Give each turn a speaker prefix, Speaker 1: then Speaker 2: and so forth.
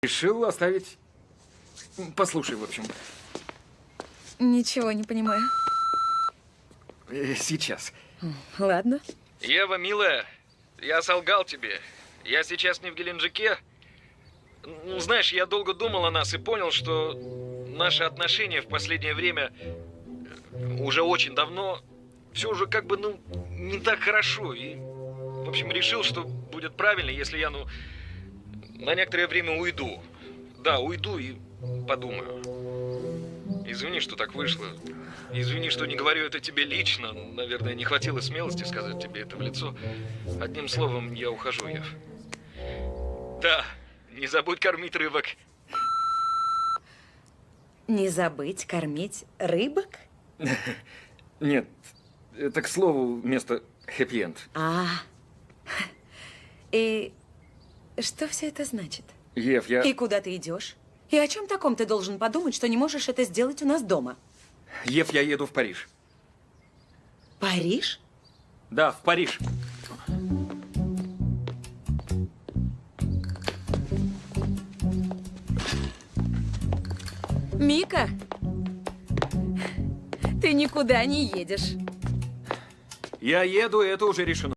Speaker 1: Решил оставить... Послушай, в общем.
Speaker 2: Ничего не понимаю.
Speaker 1: Сейчас.
Speaker 2: Ладно.
Speaker 3: Ева, милая, я солгал тебе. Я сейчас не в Геленджике. Ну, знаешь, я долго думал о нас и понял, что наши отношения в последнее время, уже очень давно, все уже как бы, не так хорошо. И, в общем, решил, что будет правильно, если я, на некоторое время уйду. Да, уйду и подумаю. Извини, что так вышло. Извини, что не говорю это тебе лично. Наверное, не хватило смелости сказать тебе это в лицо. Одним словом, я ухожу, Ев. Да, не забудь кормить рыбок.
Speaker 2: Не забыть кормить рыбок?
Speaker 1: Нет, это к слову вместо хэппи-энд.
Speaker 2: И что все это значит?
Speaker 1: Ев, я...
Speaker 2: И куда ты идешь? И о чем таком ты должен подумать, что не можешь это сделать у нас дома?
Speaker 1: Ев, я еду в Париж.
Speaker 2: Париж?
Speaker 1: Да, в Париж.
Speaker 2: Мика, ты никуда не едешь.
Speaker 1: Я еду, это уже решено.